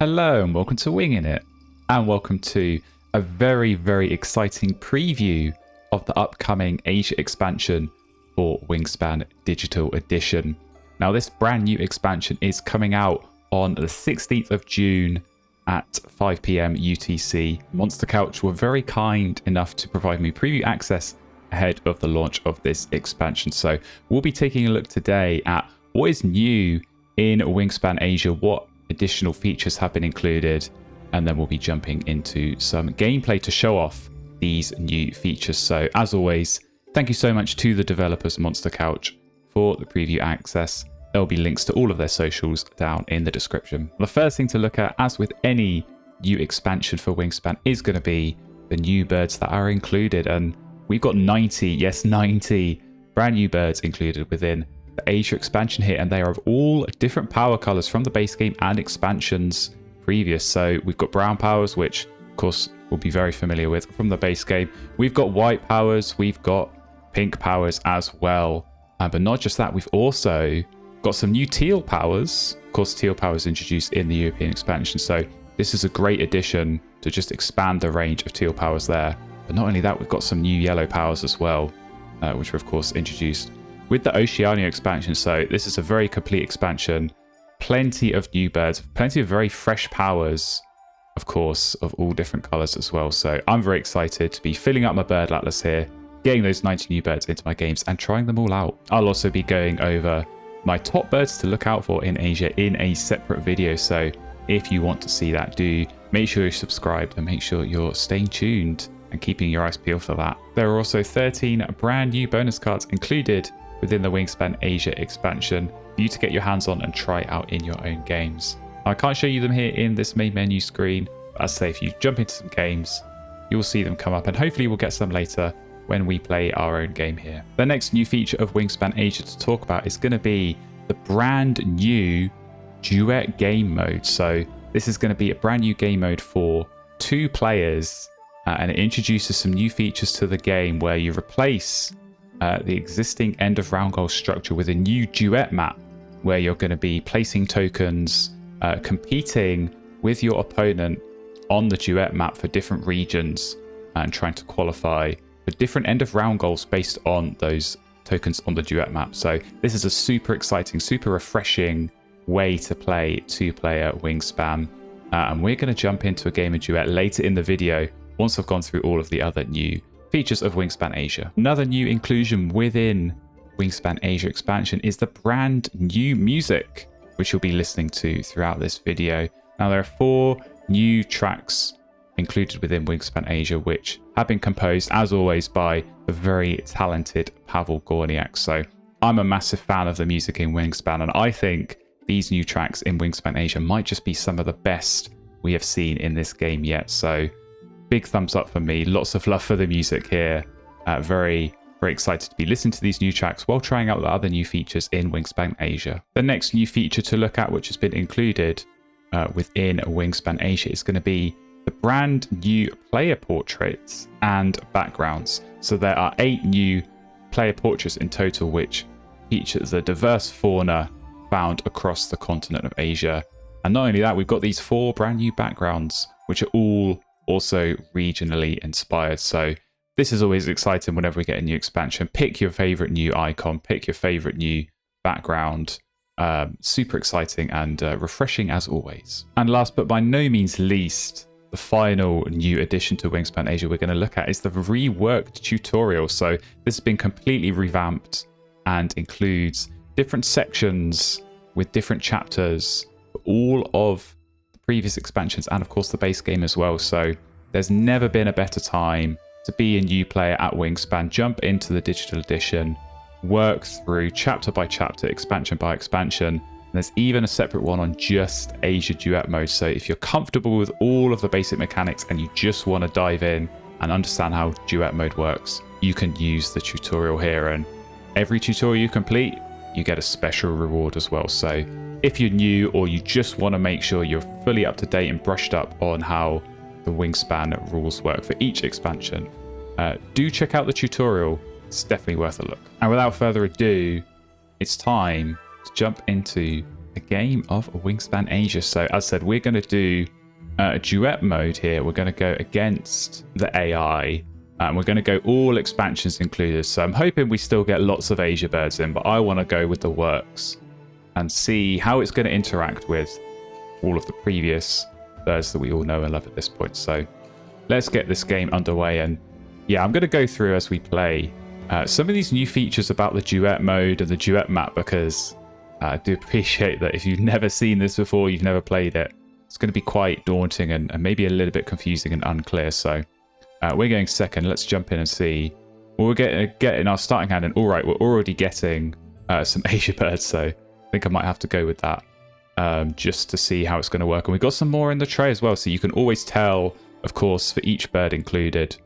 Hello and welcome to Wingin It, and welcome to a very, very exciting preview of the upcoming Asia expansion for Wingspan Digital Edition. Now this brand new expansion is coming out on the 16th of June at 5 PM UTC. Monster Couch were very kind enough to provide me preview access ahead of the launch of this expansion. So we'll be taking a look today at what is new in Wingspan Asia, what additional features have been included, and then we'll be jumping into some gameplay to show off these new features. So as always, thank you so much to the developers Monster Couch for the preview access. There'll be links to all of their socials down in the description. The first thing to look at, as with any new expansion for Wingspan, is going to be the new birds that are included, and we've got 90 brand new birds included within the Asia expansion here, and they are of all different power colors from the base game and expansions previous. So we've got brown powers, which of course we'll be very familiar with from the base game. We've got white powers, we've got pink powers as well, but not just that, we've also got some new teal powers. Of course, teal powers introduced in the European expansion, so this is a great addition to just expand the range of teal powers there. But not only that, we've got some new yellow powers as well, which were of course introduced with the Oceania expansion. So this is a very complete expansion. Plenty of new birds, plenty of very fresh powers, of course, of all different colors as well. So I'm very excited to be filling up my bird atlas here, getting those 90 new birds into my games and trying them all out. I'll also be going over my top birds to look out for in Asia in a separate video. So if you want to see that, do make sure you're subscribed and make sure you're staying tuned and keeping your eyes peeled for that. There are also 13 brand new bonus cards included within the Wingspan Asia expansion for you to get your hands on and try out in your own games. I can't show you them here in this main menu screen, but as I say, if you jump into some games, you'll see them come up, and hopefully we'll get some later when we play our own game here. The next new feature of Wingspan Asia to talk about is going to be the brand new Duet Game Mode. So this is going to be a brand new game mode for 2 players, and it introduces some new features to the game where you replace the existing end of round goal structure with a new duet map where you're going to be placing tokens, competing with your opponent on the duet map for different regions and trying to qualify for different end of round goals based on those tokens on the duet map. So this is a super exciting, super refreshing way to play 2-player Wingspan, and we're going to jump into a game of duet later in the video once I've gone through all of the other new features of Wingspan Asia. Another new inclusion within Wingspan Asia expansion is the brand new music, which you'll be listening to throughout this video. Now there are 4 new tracks included within Wingspan Asia, which have been composed, as always, by the very talented Pavel Gorniak. So I'm a massive fan of the music in Wingspan, and I think these new tracks in Wingspan Asia might just be some of the best we have seen in this game yet. So big thumbs up for me. Lots of love for the music here. Very excited to be listening to these new tracks while trying out the other new features in Wingspan Asia. The next new feature to look at, which has been included within Wingspan Asia, is going to be the brand new player portraits and backgrounds. So there are 8 new player portraits in total, which feature the diverse fauna found across the continent of Asia. And not only that, we've got these 4 brand new backgrounds, which are all also regionally inspired. So this is always exciting whenever we get a new expansion. Pick your favorite new icon, pick your favorite new background. Super exciting and refreshing as always. And last but by no means least, the final new addition to Wingspan Asia we're going to look at is the reworked tutorial. So this has been completely revamped and includes different sections with different chapters for all of previous expansions and of course the base game as well. So there's never been a better time to be a new player at Wingspan. Jump into the digital edition, work through chapter by chapter, expansion by expansion, and there's even a separate one on just Asia Duet Mode. So if you're comfortable with all of the basic mechanics and you just want to dive in and understand how Duet Mode works, you can use the tutorial here, and every tutorial you complete you get a special reward as well. So if you're new or you just want to make sure you're fully up to date and brushed up on how the Wingspan rules work for each expansion, do check out the tutorial. It's definitely worth a look. And without further ado, it's time to jump into a game of Wingspan Asia. So as I said, we're going to do duet mode here. We're going to go against the AI. And we're going to go all expansions included. So I'm hoping we still get lots of Asia birds in, but I want to go with the works and see how it's going to interact with all of the previous birds that we all know and love at this point. So let's get this game underway. And yeah, I'm going to go through as we play some of these new features about the duet mode and the duet map, because I do appreciate that if you've never seen this before, you've never played it, it's going to be quite daunting and maybe a little bit confusing and unclear. So we're going second. Let's jump in and see. Well, we're getting our starting hand, and all right, we're already getting some Asia birds, so I think I might have to go with that just to see how it's going to work. And we've got some more in the tray as well, so you can always tell, of course, for each bird included,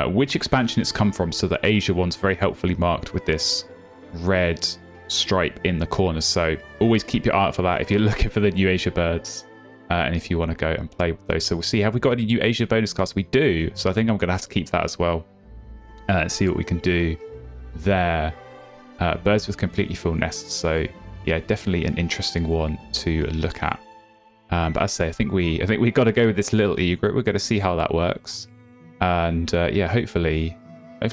which expansion it's come from. So the Asia one's very helpfully marked with this red stripe in the corner, so always keep your eye out for that if you're looking for the new Asia birds. And if you want to go and play with those. So we'll see, have we got any new Asia bonus cards? We do. So I think I'm going to have to keep that as well. And see what we can do there. Birds with completely full nests. So yeah, definitely an interesting one to look at. But as I say, I think we've got to go with this little egret. We're going to see how that works. And yeah, hopefully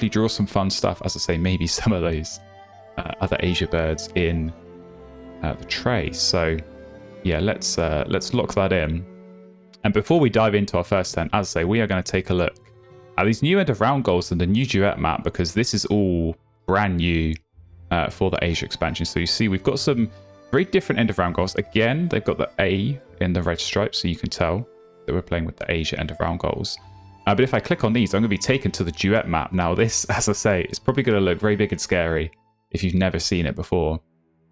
draw some fun stuff. As I say, maybe some of those other Asia birds in the tray. So yeah, let's lock that in. And before we dive into our first turn, as I say, we are going to take a look at these new end of round goals and the new duet map, because this is all brand new for the Asia expansion. So you see we've got some very different end of round goals. Again, they've got the A in the red stripe, so you can tell that we're playing with the Asia end of round goals. But if I click on these, I'm going to be taken to the duet map. Now this, as I say, is probably going to look very big and scary if you've never seen it before.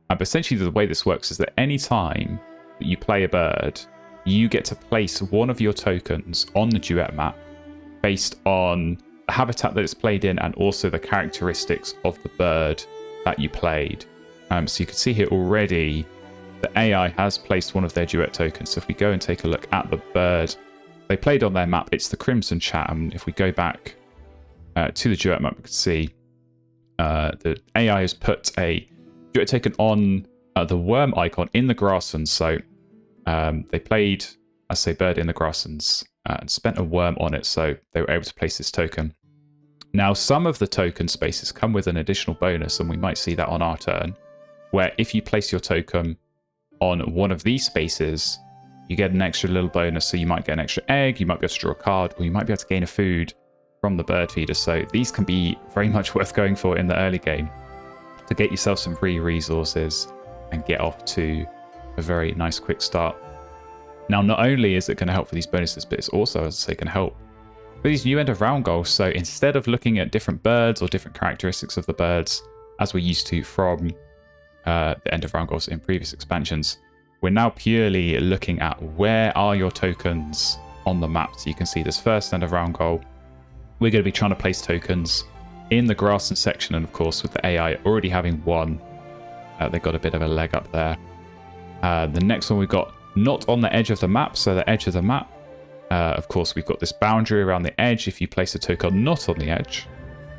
But essentially the way this works is that any time that you play a bird, you get to place one of your tokens on the duet map based on the habitat that it's played in and also the characteristics of the bird that you played. So you can see here already the AI has placed one of their duet tokens. So if we go and take a look at the bird they played on their map, it's the Crimson Chat. And if we go back to the duet map, we can see the AI has put a duet token on the worm icon in the grasslands. So they played, I say, bird in the grasslands and spent a worm on it, so they were able to place this token. Now, some of the token spaces come with an additional bonus, and we might see that on our turn, where if you place your token on one of these spaces, you get an extra little bonus. So you might get an extra egg, you might be able to draw a card, or you might be able to gain a food from the bird feeder. So these can be very much worth going for in the early game to get yourself some free resources and get off to a very nice quick start. Now, not only is it going to help for these bonuses, but it's also, as I say, can help for these new end of round goals. So instead of looking at different birds or different characteristics of the birds, as we're used to from the end of round goals in previous expansions, we're now purely looking at where are your tokens on the map. So you can see this first end of round goal, we're going to be trying to place tokens in the grassland section. And of course, with the AI already having one, they've got a bit of a leg up there. The next one we've got not on the edge of the map, so the edge of the map. Of course, we've got this boundary around the edge. If you place a token not on the edge,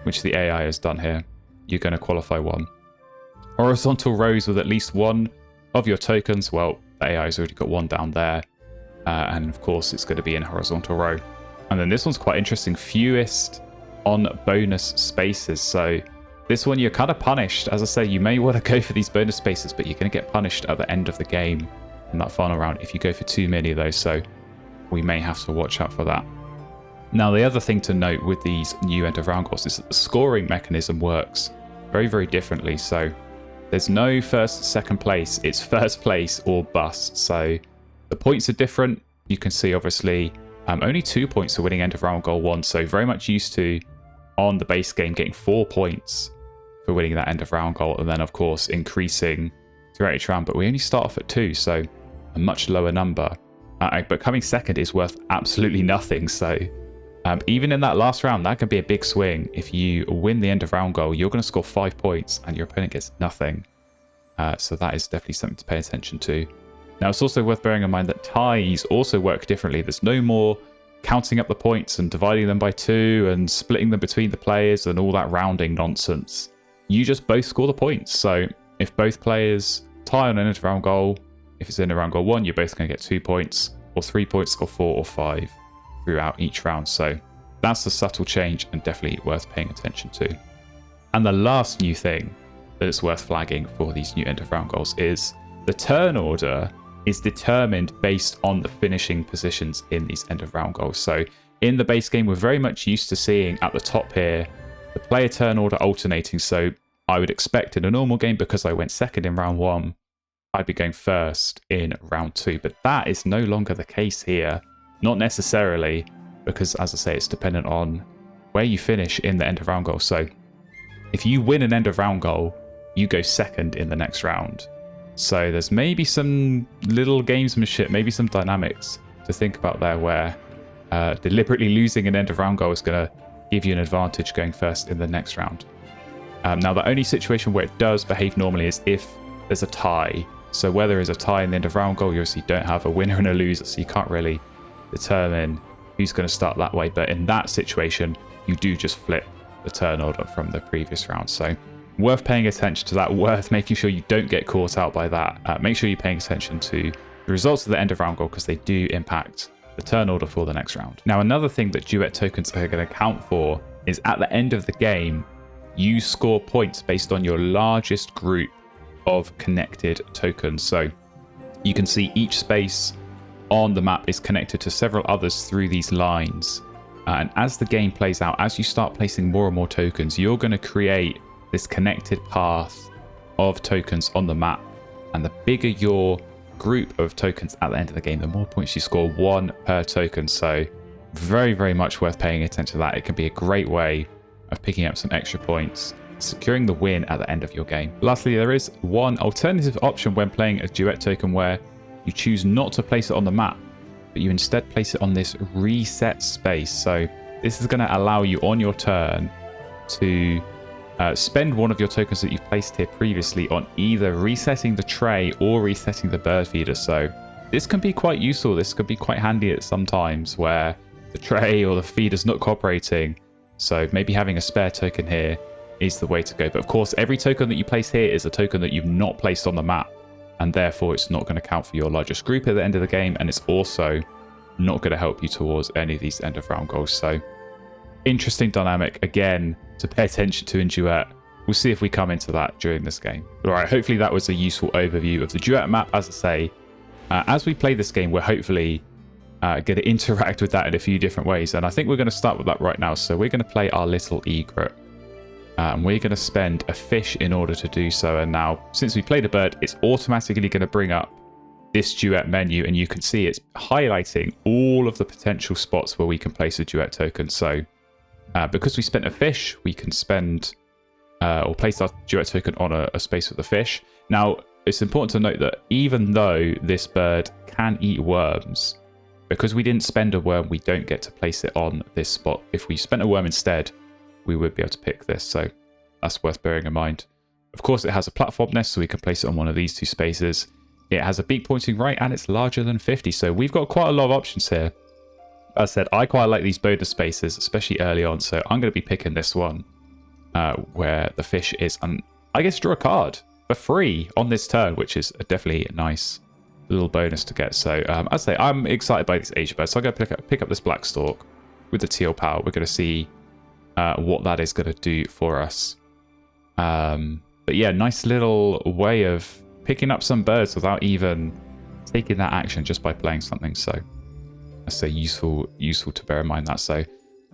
which the AI has done here, you're going to qualify one. Horizontal rows with at least one of your tokens. Well, the AI has already got one down there. And of course, it's going to be in a horizontal row. And then this one's quite interesting. Fewest on bonus spaces. So this one, you're kind of punished. As I say, you may want to go for these bonus spaces, but you're going to get punished at the end of the game in that final round if you go for too many of those. So we may have to watch out for that. Now, the other thing to note with these new end of round goals is that the scoring mechanism works very, very differently. So there's no first, second place. It's first place or bust. So the points are different. You can see, obviously, only 2 points for winning end of round goal 1. So very much used to, on the base game, getting 4 points for winning that end of round goal. And then, of course, increasing throughout each round. But we only start off at 2, so a much lower number. But coming second is worth absolutely nothing. So even in that last round, that can be a big swing. If you win the end of round goal, you're going to score 5 points and your opponent gets nothing. So that is definitely something to pay attention to. Now, it's also worth bearing in mind that ties also work differently. There's no more counting up the points and dividing them by 2 and splitting them between the players and all that rounding nonsense. You just both score the points. So if both players tie on an end of round goal, If it's in around goal 1, you're both going to get 2 points, or 3 points, or 4 or 5 throughout each round. So that's a subtle change and definitely worth paying attention to. And the last new thing that is worth flagging for these new end of round goals is the turn order is determined based on the finishing positions in these end of round goals. So in the base game, we're very much used to seeing at the top here the player turn order alternating. So I would expect in a normal game, because I went second in round 1, I'd be going first in round 2. But that is no longer the case here. Not necessarily, because as I say, it's dependent on where you finish in the end of round goal. So if you win an end of round goal, you go second in the next round. So there's maybe some little gamesmanship, maybe some dynamics to think about there, where deliberately losing an end of round goal is going to give you an advantage going first in the next round. Now, the only situation where it does behave normally is if there's a tie. So where there is a tie in the end of round goal, you obviously don't have a winner and a loser, so you can't really determine who's going to start that way. But in that situation, you do just flip the turn order from the previous round. So worth paying attention to that, worth making sure you don't get caught out by that. Make sure you're paying attention to the results of the end of round goal, because they do impact the turn order for the next round. Now, another thing that duet tokens are going to count for is at the end of the game, you score points based on your largest group of connected tokens. So you can see each space on the map is connected to several others through these lines. And as the game plays out, as you start placing more and more tokens, you're going to create this connected path of tokens on the map. And the bigger your group of tokens at the end of the game, the more points you score, 1 per token. So very, very much worth paying attention to that. It can be a great way of picking up some extra points, securing the win at the end of your game. Lastly, there is one alternative option when playing a duet token where you choose not to place it on the map, but you instead place it on this reset space. So this is going to allow you on your turn to spend one of your tokens that you've placed here previously on either resetting the tray or resetting the bird feeder. So this can be quite useful. This could be quite handy at some times where the tray or the feeder's not cooperating. So maybe having a spare token here is the way to go. But of course, every token that you place here is a token that you've not placed on the map, and therefore it's not going to count for your largest group at the end of the game, and it's also not going to help you towards any of these end of round goals. So interesting dynamic, again, to pay attention to in duet. We'll see if we come into that during this game. All right, hopefully that was a useful overview of the duet map. As I say, as we play this game, we're hopefully going to interact with that in a few different ways, and I think we're going to start with that right now. So we're going to play our little egret, and we're going to spend a fish in order to do so. And now, since we played a bird, it's automatically going to bring up this duet menu, and you can see it's highlighting all of the potential spots where we can place a duet token. So because we spent a fish, we can spend or place our duet token on a space with a fish. Now, it's important to note that even though this bird can eat worms, because we didn't spend a worm, we don't get to place it on this spot. If we spent a worm instead, we would be able to pick this. So that's worth bearing in mind. Of course, it has a platform nest, so we can place it on one of these 2 spaces. It has a beak pointing right, and it's larger than 50. So we've got quite a lot of options here. As I said, I quite like these bonus spaces, especially early on. So I'm going to be picking this one where the fish is. And I guess draw a card for free on this turn, which is definitely a nice little bonus to get. So as I say, I'm excited by this Asia bird. So I'm going to pick up this black stork with the teal power. We're going to see what that is going to do for us. But yeah, nice little way of picking up some birds without even taking that action, just by playing something. So I say useful to bear in mind that. So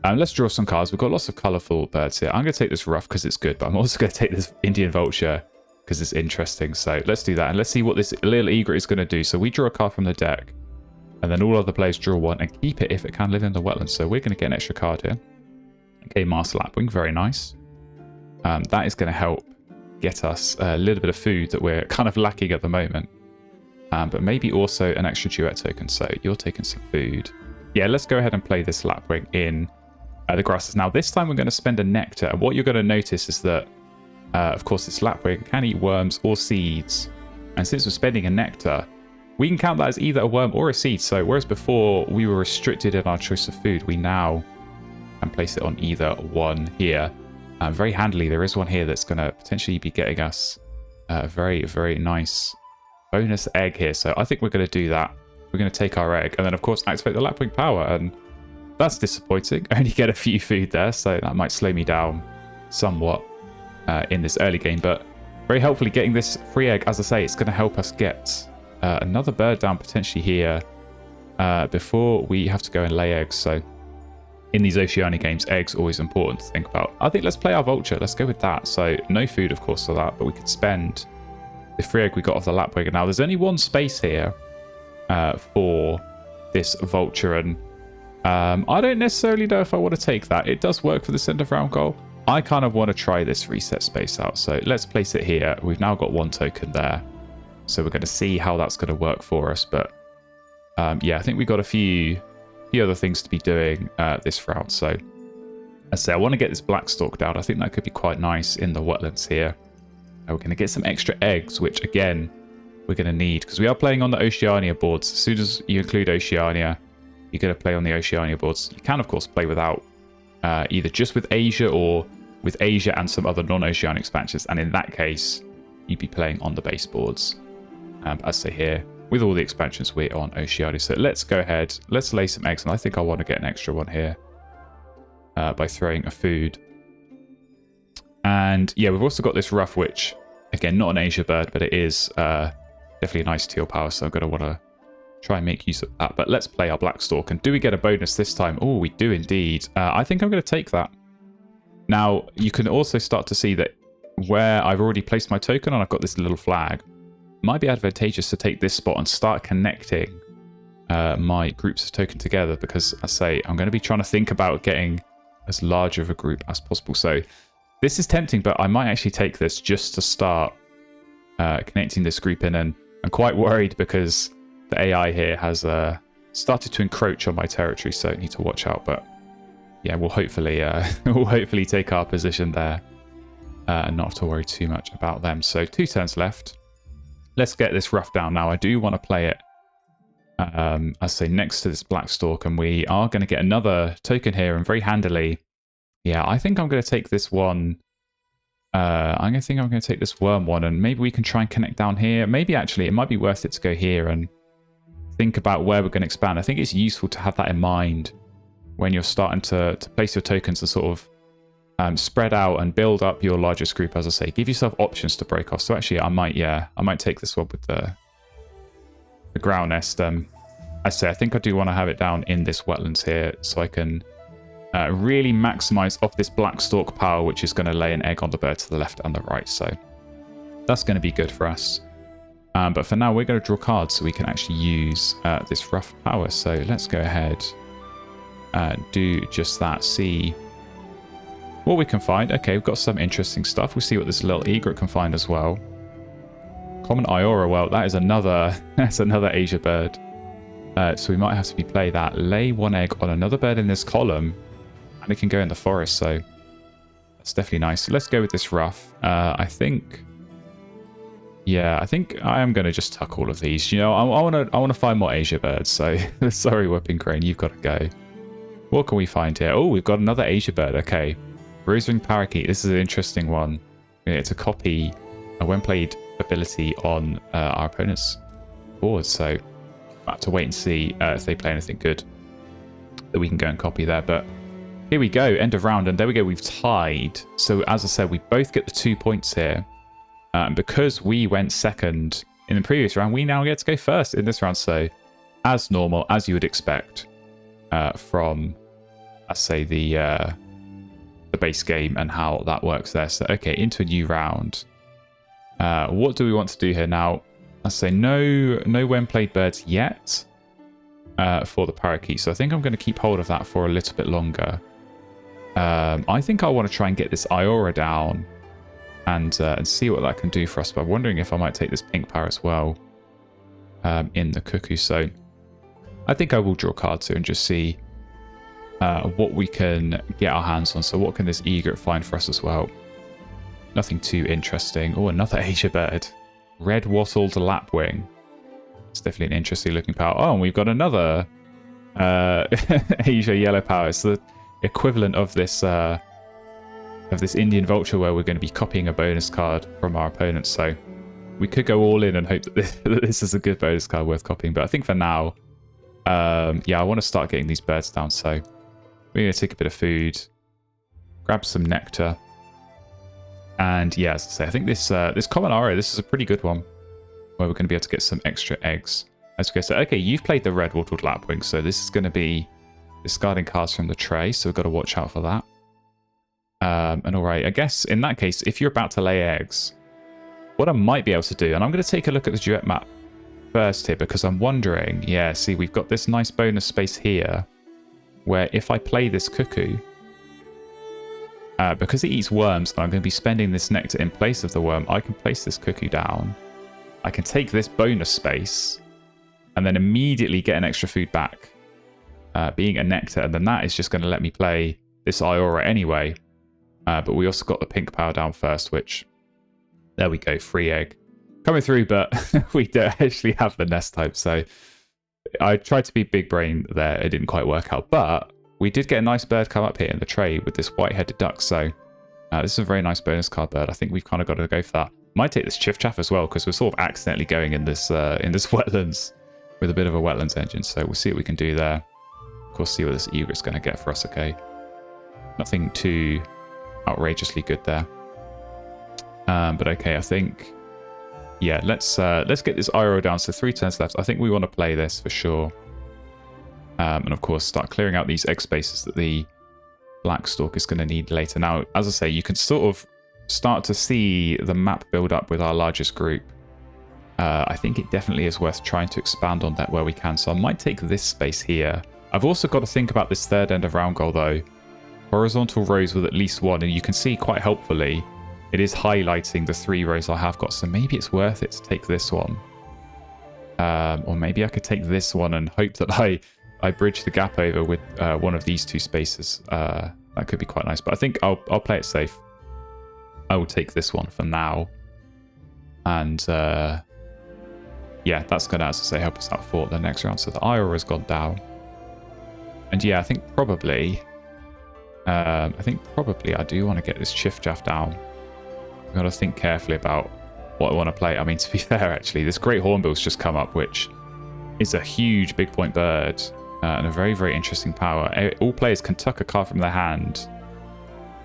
let's draw some cards. We've got lots of colourful birds here. I'm going to take this ruff because it's good, but I'm also going to take this Indian vulture because it's interesting. So let's do that, and let's see what this little egret is going to do. So we draw a card from the deck, and then all other players draw one and keep it if it can live in the wetlands. So we're going to get an extra card here. Okay, Master Lapwing, very nice. That is going to help get us a little bit of food that we're kind of lacking at the moment. But maybe also an extra duet token. So you're taking some food. Yeah, let's go ahead and play this Lapwing in the grasses. Now, this time we're going to spend a nectar. And what you're going to notice is that, of course, this Lapwing can eat worms or seeds. And since we're spending a nectar, we can count that as either a worm or a seed. So whereas before we were restricted in our choice of food, we now can place it on either one here. Very handily, there is one here that's going to potentially be getting us a very, very nice bonus egg here. So I think we're going to do that. We're going to take our egg and then, of course, activate the lapwing power. And that's disappointing. I only get a few food there, so that might slow me down somewhat in this early game. But very helpfully getting this free egg, as I say, it's going to help us get another bird down potentially here before we have to go and lay eggs. So in these Oceania games, eggs always important to think about. I think let's play our vulture. Let's go with that. So no food, of course, for that, but we could spend the free egg we got off the lapwing. Now, there's only one space here for this vulture, and I don't necessarily know if I want to take that. It does work for the end of round goal. I kind of want to try this reset space out. So let's place it here. We've now got one token there. So we're going to see how that's going to work for us. But yeah, I think we've got a few other things to be doing this round. So as I say, I want to get this black stalk down. I think that could be quite nice in the wetlands here. We're going to get some extra eggs, which again, we're going to need because we are playing on the Oceania boards. As soon as you include Oceania, you're going to play on the Oceania boards. You can, of course, play without either just with Asia or with Asia and some other non-Oceania expansions. And in that case, you'd be playing on the base boards. As I say here, with all the expansions, we're on Oceania. So let's go ahead. Let's lay some eggs. And I think I want to get an extra one here by throwing a food. And yeah, we've also got this rough witch. Again, not an Asia bird, but it is definitely a nice teal power. So I'm going to want to try and make use of that. But let's play our black stalk. And do we get a bonus this time? Oh, we do indeed. I think I'm going to take that. Now, you can also start to see that where I've already placed my token and I've got this little flag, it might be advantageous to take this spot and start connecting my groups of token together, because I say I'm going to be trying to think about getting as large of a group as possible. So this is tempting, but I might actually take this just to start connecting this group in. And I'm quite worried because the AI here has started to encroach on my territory, so I need to watch out. But yeah, we'll hopefully take our position there and not have to worry too much about them. So 2 turns left. Let's get this rough down now. I do want to play it, I say, next to this black stalk, and we are going to get another token here, and very handily. Yeah, I think I'm going to take this one. I'm going to take this worm one, and maybe we can try and connect down here. Maybe actually it might be worth it to go here and think about where we're going to expand. I think it's useful to have that in mind when you're starting to place your tokens and sort of spread out and build up your largest group. As I say, give yourself options to break off. So actually, I might take this one with the ground nest. I say I think I do want to have it down in this wetlands here, so I can really maximize off this black stalk power, which is going to lay an egg on the bird to the left and the right. So that's going to be good for us. But for now, we're going to draw cards so we can actually use this rough power. So let's go ahead and do just that. See what we can find. Okay, we've got some interesting stuff. We'll see what this little egret can find as well. Common Iora. Well, that is another Asia bird. So we might have to play that. Lay one egg on another bird in this column, and it can go in the forest. So that's definitely nice. So let's go with this rough. I think I am going to just tuck all of these. You know, I want to find more Asia birds. So sorry, Whooping Crane, you've got to go. What can we find here? Oh, we've got another Asia bird. Okay, Rosewing Parakeet. This is an interesting one. It's a copy, a when played ability on our opponent's board. So we'll have to wait and see if they play anything good that we can go and copy there. But here we go, end of round, and there we go. We've tied. So as I said, we both get the 2 points here. Because we went second in the previous round, we now get to go first in this round. So as normal, as you would expect from, I say, the base game and how that works there. So okay, into a new round. What do we want to do here now? I say no when played birds yet for the parakeet. So I think I'm going to keep hold of that for a little bit longer. I think I want to try and get this Iora down and see what that can do for us. But I'm wondering if I might take this pink power as well in the cuckoo. So I think I will draw cards here and just see what we can get our hands on. So what can this egret find for us as well? Nothing too interesting. Oh, another Asia bird. Red wattled lapwing. It's definitely an interesting looking power. Oh, and we've got another Asia yellow power. It's the equivalent of this Indian vulture, where we're going to be copying a bonus card from our opponents. So We could go all in and hope that this is a good bonus card worth copying. But I think for now, yeah, I want to start getting these birds down. So we're going to take a bit of food, grab some nectar. And yeah, as I say, I think this common arrow, this is a pretty good one, where we're going to be able to get some extra eggs. As we go, so okay, you've played the red wattled lapwing, so this is going to be discarding cards from the tray, so we've got to watch out for that. And alright, I guess in that case, if you're about to lay eggs, what I might be able to do, and I'm going to take a look at the Duet Map first here, because I'm wondering, yeah, see, we've got this nice bonus space here, where if I play this cuckoo, because it eats worms, and I'm going to be spending this nectar in place of the worm, I can place this cuckoo down. I can take this bonus space, and then immediately get an extra food back, being a nectar, and then that is just going to let me play this Iora anyway. But we also got the pink power down first, which, there we go, free egg. Coming through, but we don't actually have the nest type, so I tried to be big brain there, it didn't quite work out, but we did get a nice bird come up here in the tray with this white-headed duck, so this is a very nice bonus card bird. I think we've kind of got to go for that. Might take this Chiff-Chaff as well, because we're sort of accidentally going in this wetlands with a bit of a wetlands engine, so we'll see what we can do there. Of course, see what this egret's going to get for us, okay? Nothing too outrageously good there. But okay, I think, yeah, let's get this Iroh down, so 3 turns left. I think we want to play this for sure. And of course, start clearing out these egg spaces that the Black Stork is going to need later. Now, as I say, you can sort of start to see the map build up with our largest group. I think it definitely is worth trying to expand on that where we can. So I might take this space here. I've also got to think about this third end of round goal though. Horizontal rows with at least one, and you can see quite helpfully it is highlighting the 3 rows I have got. So maybe it's worth it to take this one. Or maybe I could take this one and hope that I bridge the gap over with one of these 2 spaces. That could be quite nice, but I think I'll play it safe. I will take this one for now. And yeah, that's going to, as I say, help us out for the next round. So the Iora has gone down. And yeah, I think probably I do want to get this Chiff-Chaff down. I've got to think carefully about what I want to play. I mean, to be fair, actually, this Great Hornbill's just come up, which is a huge big point bird and a very, very interesting power. All players can tuck a card from their hand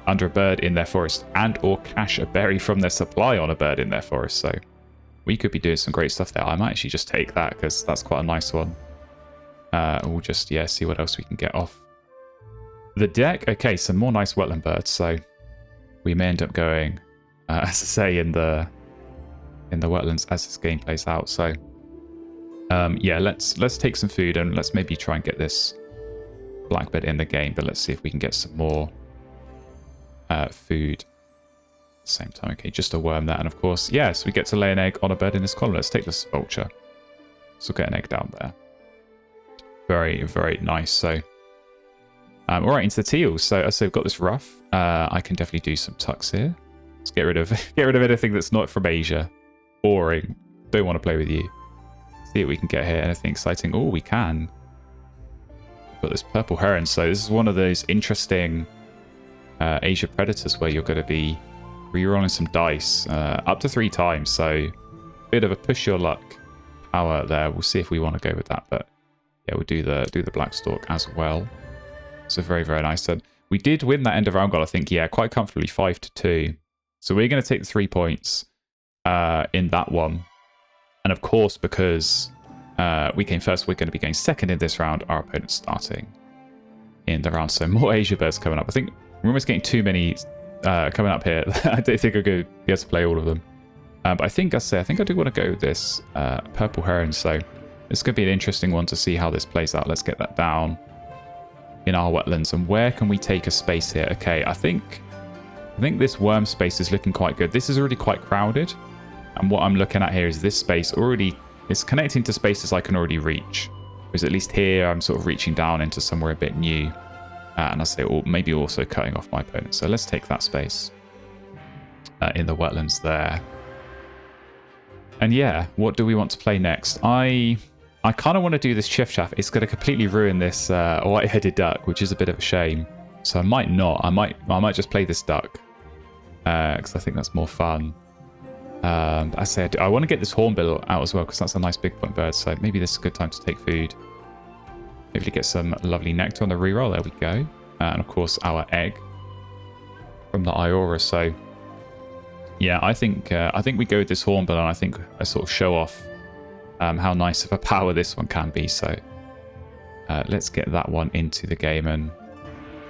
under a bird in their forest and or cash a berry from their supply on a bird in their forest. So we could be doing some great stuff there. I might actually just take that because that's quite a nice one. We'll just, yeah, see what else we can get off the deck. Okay, some more nice wetland birds. So we may end up going, as I say, in the wetlands as this game plays out. So yeah, let's take some food and let's maybe try and get this blackbird in the game. But let's see if we can get some more food at the same time. Okay, just a worm there. And of course, yes, we get to lay an egg on a bird in this column. Let's take this vulture. So we'll get an egg down there. Very, very nice. So all right, into the teals. So as we've got this rough, I can definitely do some tucks here. Let's get rid of anything that's not from Asia. Boring. Don't want to play with you. See what we can get here. Anything exciting? Oh, we can. We've got this purple heron. So this is one of those interesting Asia predators where you're going to be rerolling some dice up to 3 times. So bit of a push your luck power there. We'll see if we want to go with that. But yeah, we'll do the black stork as well. So very, very nice. So we did win that end of round goal, I think. Yeah, quite comfortably, 5-2. So we're going to take the 3 points in that one. And of course, because we came first, we're going to be going second in this round. Our opponent's starting in the round. So more Asia birds coming up. I think we're almost getting too many coming up here. I don't think I'm going to be able to play all of them. But I think I do want to go with this purple heron. So it's going to be an interesting one to see how this plays out. Let's get that down in our wetlands. And where can we take a space here? Okay, I think this worm space is looking quite good. This is already quite crowded. And what I'm looking at here is this space already is connecting to spaces I can already reach. Whereas at least here, I'm sort of reaching down into somewhere a bit new. And I say, or maybe also cutting off my opponent. So let's take that space in the wetlands there. And yeah, what do we want to play next? I kind of want to do this Chiff-Chaff. It's going to completely ruin this white-headed duck, which is a bit of a shame. So I might not. I might just play this duck because I think that's more fun. But as I said, I want to get this hornbill out as well because that's a nice big point bird. So maybe this is a good time to take food. Hopefully get some lovely nectar on the reroll. There we go. And of course our egg from the Iora. So yeah, I think we go with this hornbill, and I think I sort of show off how nice of a power this one can be. So let's get that one into the game. And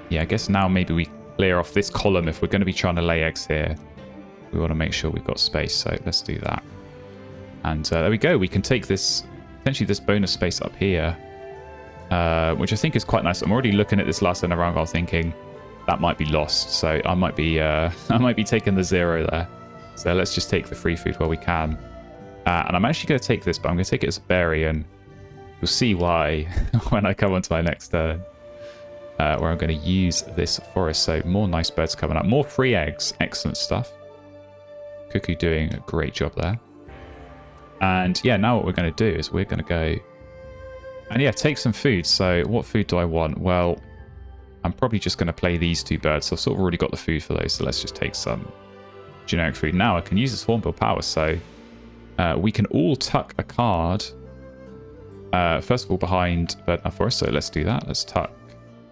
yeah, I guess now maybe we clear off this column if we're going to be trying to lay eggs here. We want to make sure we've got space, so let's do that. And there we go. We can take this, potentially this bonus space up here, which I think is quite nice. I'm already looking at this last turn around while thinking that might be lost. So I might be taking the 0 there. So let's just take the free food while we can. And I'm actually going to take this, but I'm going to take it as a berry, and you'll see why when I come on to my next turn, where I'm going to use this forest. So more nice birds coming up, more free eggs, excellent stuff. Cuckoo doing a great job there. And yeah, now what we're going to do is we're going to go and yeah, take some food. So what food do I want? Well, I'm probably just going to play these 2 birds. So I've sort of already got the food for those. So let's just take some generic food. Now I can use this hornbill power. So we can all tuck a card. First of all, behind Bird Now Forest. So let's do that. Let's tuck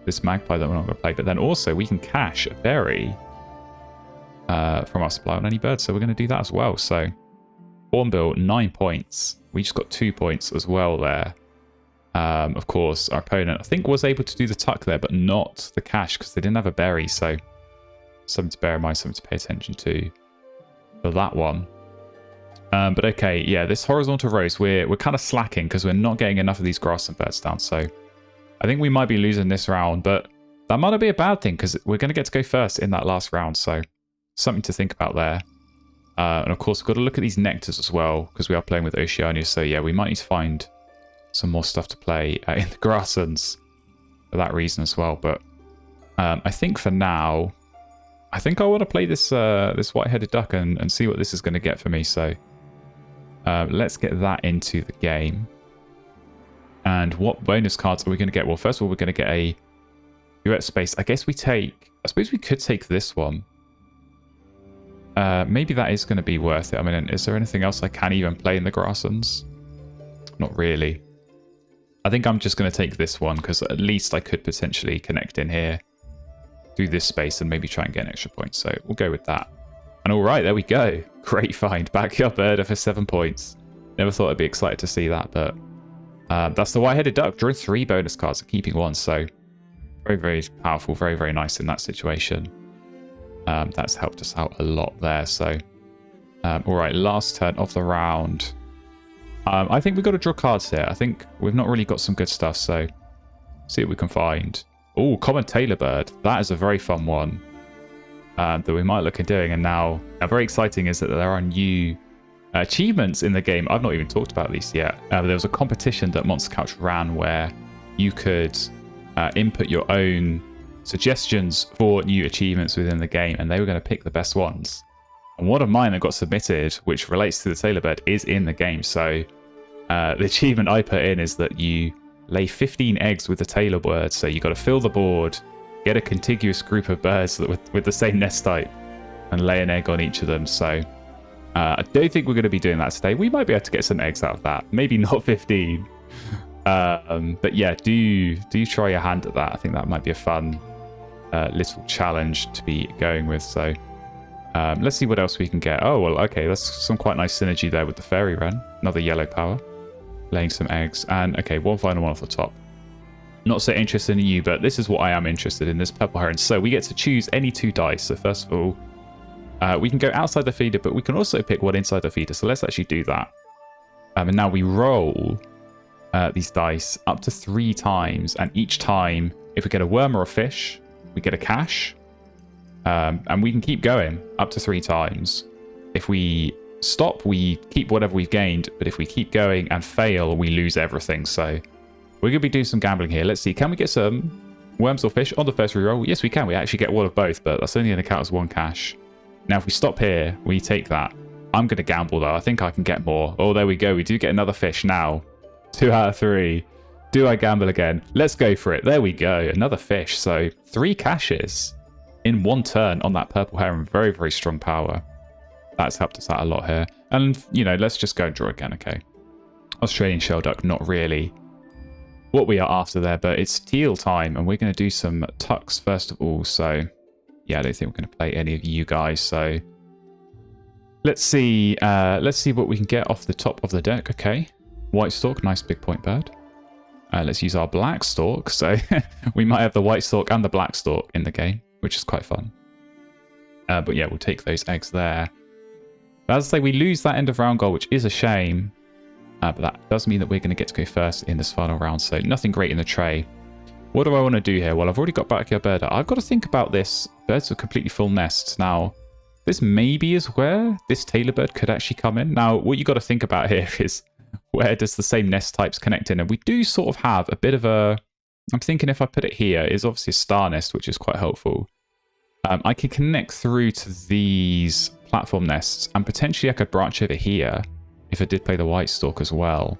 this magpie that we're not going to play. But then also we can cache a berry from our supply on any bird, so we're going to do that as well. So hornbill 9 points. We just got 2 points as well there. Of course, our opponent I think was able to do the tuck there, but not the cache because they didn't have a berry. So something to bear in mind, something to pay attention to for that one. But okay, yeah, this horizontal rows we're kind of slacking because we're not getting enough of these grass and birds down. So I think we might be losing this round, but that might not be a bad thing because we're going to get to go first in that last round. So something to think about there. And of course, we've got to look at these nectars as well because we are playing with Oceania. So yeah, we might need to find some more stuff to play in the grasslands for that reason as well. But I think for now, I think I want to play this this white-headed duck and see what this is going to get for me. So let's get that into the game. And what bonus cards are we going to get? Well, first of all, we're going to get a duet space. I guess I suppose we could take this one. Maybe that is going to be worth it. I mean, is there anything else I can even play in the grasslands? Not really. I think I'm just going to take this one because at least I could potentially connect in here, do this space, and maybe try and get an extra point. So we'll go with that. And all right, there we go. Great find. Backyard birder for 7 points. Never thought I'd be excited to see that, but that's the white-headed duck. Drawing 3 bonus cards and keeping 1. So very, very powerful. Very, very nice in that situation. That's helped us out a lot there. So, all right, last turn of the round. I think we've got to draw cards here. I think we've not really got some good stuff. So, see what we can find. Oh, common tailor bird. That is a very fun one that we might look at doing. And now, very exciting is that there are new achievements in the game. I've not even talked about these yet. There was a competition that Monster Couch ran where you could input your own suggestions for new achievements within the game, and they were going to pick the best ones. And one of mine that got submitted, which relates to the tailor bird, is in the game. So the achievement I put in is that you lay 15 eggs with the tailor bird. So you got to fill the board, get a contiguous group of birds with the same nest type, and lay an egg on each of them. So I don't think we're going to be doing that today. We might be able to get some eggs out of that. Maybe not 15. But yeah, do try your hand at that. I think that might be a fun little challenge to be going with. So let's see what else we can get. Oh, well, okay, that's some quite nice synergy there with the fairy wren. Another yellow power, laying some eggs. And okay, one final one off the top. Not so interested in you, but this is what I am interested in, this purple heron. So we get to choose any 2 dice. So first of all, we can go outside the feeder, but we can also pick one inside the feeder. So let's actually do that. And now we roll these dice up to 3 times, and each time, if we get a worm or a fish, we get a cash, and we can keep going up to 3 times. If we stop, we keep whatever we've gained, but if we keep going and fail, we lose everything. So we're going to be doing some gambling here. Let's see, can we get some worms or fish on the first reroll? Yes, we can. We actually get one of both, but that's only going to count as 1 cash. Now, if we stop here, we take that. I'm going to gamble, though. I think I can get more. Oh, there we go. We do get another fish now. 2 out of 3. Do I gamble again? Let's go for it. There we go. Another fish. So 3 caches in 1 turn on that purple heron. Very, very strong power. that's helped us out a lot here. And, you know, let's just go and draw again, okay. Australian shelduck, not really what we are after there, but it's teal time, and we're going to do some tucks first of all. So, yeah, I don't think we're going to play any of you guys. So, let's see what we can get off the top of the deck. Okay, white stork, nice big point bird. Let's use our black stork. So we might have the white stork and the black stork in the game, which is quite fun. But yeah, we'll take those eggs there. But as I say, we lose that end of round goal, which is a shame. But that does mean that we're going to get to go first in this final round. So nothing great in the tray. What do I want to do here? Well, I've already got backyard bird. I've got to think about this. Birds with completely full nests. Now, this maybe is where this tailor bird could actually come in. Now, what you got to think about here is where does the same nest types connect in? And we do sort of have a bit of a... I'm thinking if I put it here, is obviously a star nest, which is quite helpful. I can connect through to these platform nests, and potentially I could branch over here if I did play the white stork as well.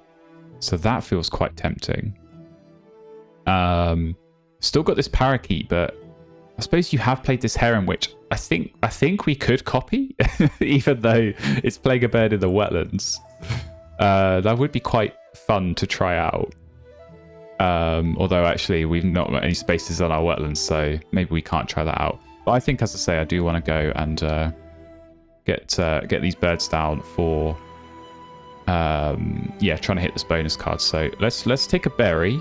So that feels quite tempting. Still got this parakeet, but I suppose you have played this heron, which I think we could copy, even though it's playing a bird in the wetlands. That would be quite fun to try out. Although actually we've not got any spaces on our wetlands, so maybe we can't try that out. But I think, as I say, I do want to go and get these birds down for yeah, trying to hit this bonus card. So let's take a berry,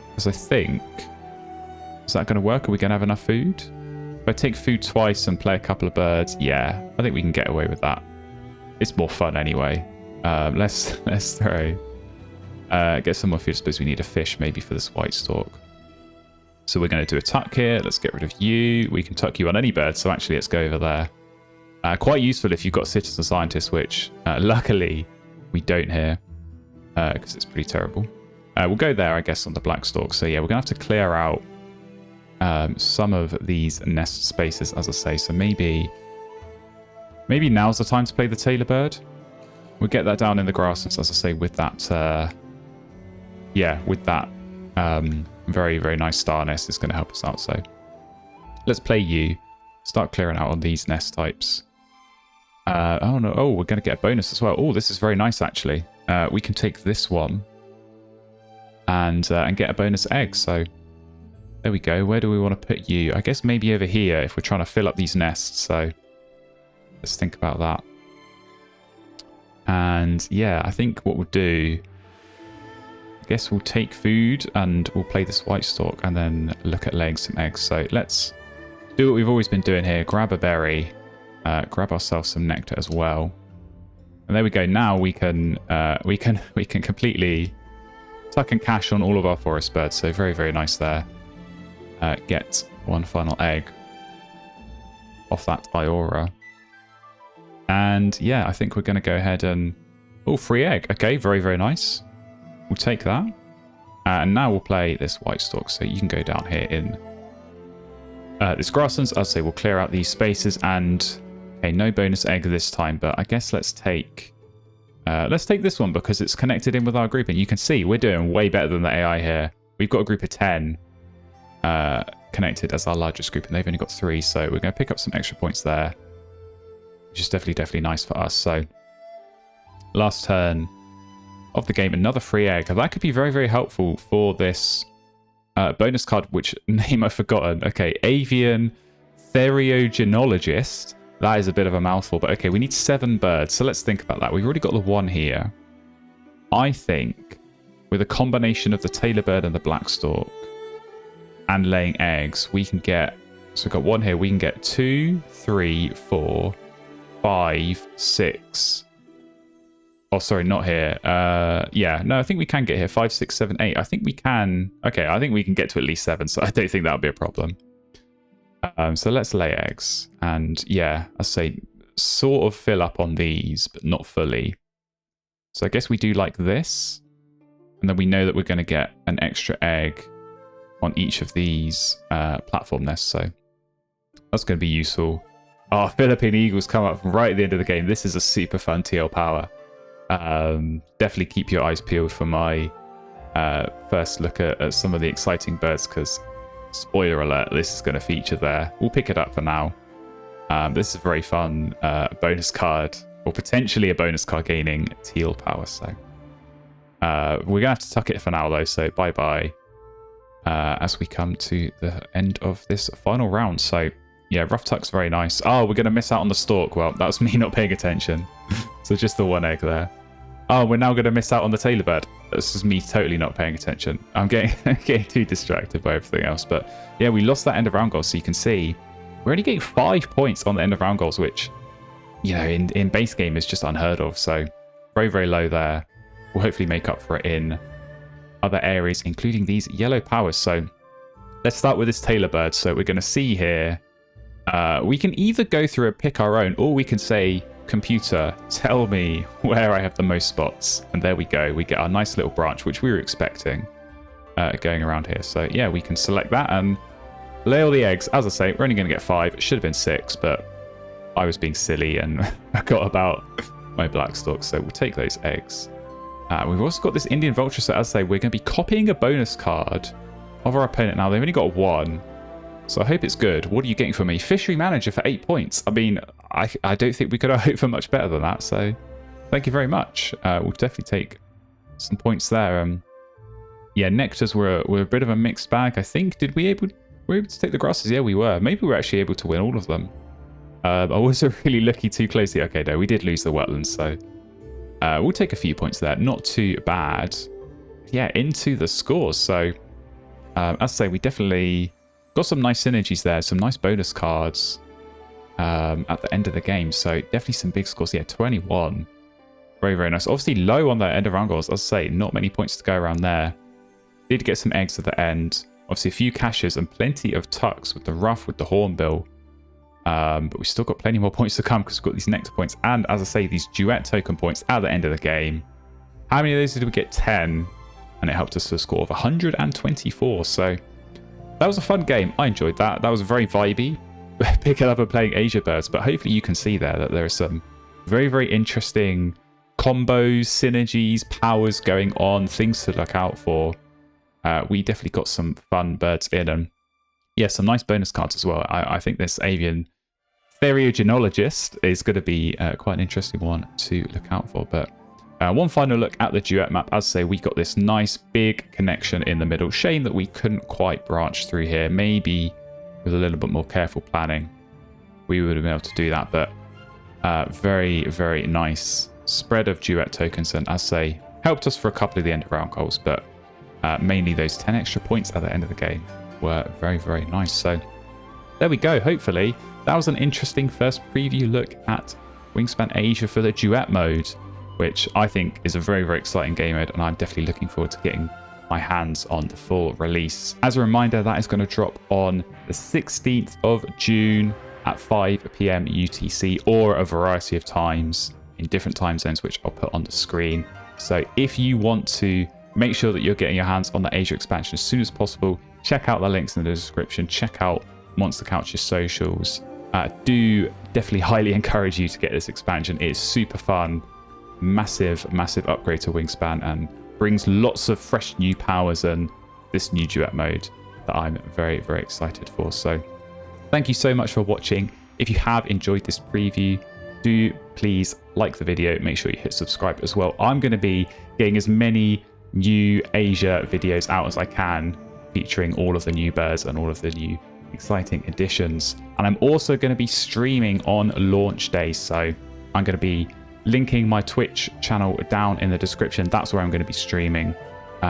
because I think, is that going to work? Are we going to have enough food? If I take food twice and play a couple of birds, yeah, I think we can get away with that. It's more fun anyway. Let's throw get some more food. I suppose we need a fish maybe for this white stork. So we're going to do a tuck here. Let's get rid of you. We can tuck you on any bird. So actually, let's go over there. Quite useful if you've got citizen scientists, which luckily we don't here, because it's pretty terrible. We'll go there, I guess, on the black stork. So yeah, we're going to have to clear out some of these nest spaces, as I say. So maybe now's the time to play the tailor bird. We'll get that down in the grasslands, as I say, with that, yeah, with that very, very nice star nest is going to help us out. So let's play you. Start clearing out on these nest types. Oh, no. Oh, we're going to get a bonus as well. Oh, this is very nice, actually. We can take this one and get a bonus egg. So there we go. Where do we want to put you? I guess maybe over here if we're trying to fill up these nests. So let's think about that. And yeah, I think what we'll do, I guess we'll take food and we'll play this white stork and then look at laying some eggs. So let's do what we've always been doing here. Grab a berry, grab ourselves some nectar as well. And there we go. Now we can completely tuck and cash on all of our forest birds. So very, very nice there. Get one final egg off that Iora. And yeah, I think we're going to go ahead and... Oh, free egg. Okay, very, very nice. We'll take that. And now we'll play this white stork. So you can go down here in this grasslands. I'll say we'll clear out these spaces. And okay, no bonus egg this time. But I guess let's take this one because it's connected in with our group. And you can see we're doing way better than the AI here. We've got a group of 10 connected as our largest group. And they've only got 3. So we're going to pick up some extra points there, which is definitely nice for us. So last turn of the game, another free egg. That could be very, very helpful for this bonus card, which name I've forgotten. Okay, Avian Theriogenologist. That is a bit of a mouthful, but okay, we need 7 birds. So let's think about that. We've already got the 1 here. I think with a combination of the tailor bird and the black stork and laying eggs, we can get... So we've got 1 here. We can get 2, 3, 4... 5, 6. Oh, sorry, not here. Yeah, no, I think we can get here. 5, 6, 7, 8. I think we can. Okay, I think we can get to at least 7, so I don't think that'll be a problem. So let's lay eggs. And yeah, I say sort of fill up on these, but not fully. So I guess we do like this. And then we know that we're going to get an extra egg on each of these platform nests. So that's going to be useful. Oh, Philippine Eagles come up right at the end of the game. This is a super fun TL power. Definitely keep your eyes peeled for my first look at some of the exciting birds, because spoiler alert, this is going to feature there. We'll pick it up for now. This is a very fun bonus card, or potentially a bonus card gaining teal power. So we're going to have to tuck it for now, though. So bye-bye as we come to the end of this final round. So yeah, rough tuck's very nice. Oh, we're going to miss out on the stalk. Well, that's me not paying attention. So just the one egg there. Oh, we're now going to miss out on the tailor bird. This is me totally not paying attention. I'm getting too distracted by everything else. But yeah, we lost that end of round goal. So you can see we're only getting 5 points on the end of round goals, which, you know, in base game is just unheard of. So very, very low there. We'll hopefully make up for it in other areas, including these yellow powers. So let's start with this tailor bird. So we're going to see here, we can either go through and pick our own, or we can say, computer, tell me where I have the most spots. And there we go. We get our nice little branch, which we were expecting going around here. So yeah, we can select that and lay all the eggs. As I say, we're only going to get 5. It should have been 6, but I was being silly and forgot about my black stalk. So we'll take those eggs. We've also got this Indian vulture. So as I say, we're going to be copying a bonus card of our opponent. Now, they've only got 1. So I hope it's good. What are you getting for me? Fishery manager for 8 points. I mean, I don't think we could hope for much better than that. So thank you very much. We'll definitely take some points there. Yeah, nectars were a bit of a mixed bag. I think, were we able to take the grasses? Yeah, we were. Maybe we were actually able to win all of them. I wasn't really looking too closely. Okay, no, we did lose the wetlands. So we'll take a few points there. Not too bad. Yeah, into the scores. So as I say, we definitely got some nice synergies there. Some nice bonus cards at the end of the game. So definitely some big scores. Yeah, 21. Very, very nice. Obviously low on the end of round goals. As I say, not many points to go around there. Did get some eggs at the end. Obviously a few caches and plenty of tucks with the ruff, with the hornbill. But we've still got plenty more points to come because we've got these nectar points. And as I say, these duet token points at the end of the game. How many of those did we get? 10. And it helped us to a score of 124. So that was a fun game. I enjoyed that. That was very vibey. Picking up and playing Asia birds. But hopefully you can see there that there are some very, very interesting combos, synergies, powers going on, things to look out for. We definitely got some fun birds in, and yeah, some nice bonus cards as well. I think this avian theriogenologist is going to be quite an interesting one to look out for. But one final look at the duet map. As I say, we got this nice big connection in the middle. Shame that we couldn't quite branch through here. Maybe with a little bit more careful planning, we would have been able to do that. But very, very nice spread of duet tokens, and as I say, helped us for a couple of the end of round goals, but mainly those 10 extra points at the end of the game were very, very nice. So there we go. Hopefully that was an interesting first preview look at Wingspan Asia for the duet mode, which I think is a very, very exciting game mode, and I'm definitely looking forward to getting my hands on the full release. As a reminder, that is going to drop on the 16th of June at 5 p.m. UTC, or a variety of times in different time zones, which I'll put on the screen. So if you want to make sure that you're getting your hands on the Asia expansion as soon as possible, check out the links in the description. Check out Monster Couch's socials. Do definitely highly encourage you to get this expansion. It is super fun. Massive, massive upgrade to Wingspan, and brings lots of fresh new powers and this new duet mode that I'm very, very excited for. So thank you so much for watching. If you have enjoyed this preview, do please like the video. Make sure you hit subscribe as well. I'm going to be getting as many new Asia videos out as I can, featuring all of the new birds and all of the new exciting additions. And I'm also going to be streaming on launch day. So I'm going to be linking my Twitch channel down in the description. That's where I'm going to be streaming.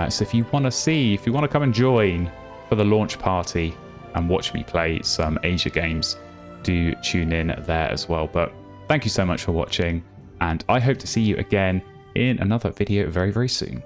So if you want to come and join for the launch party and watch me play some Asia games, do tune in there as well. But thank you so much for watching, and I hope to see you again in another video very, very soon.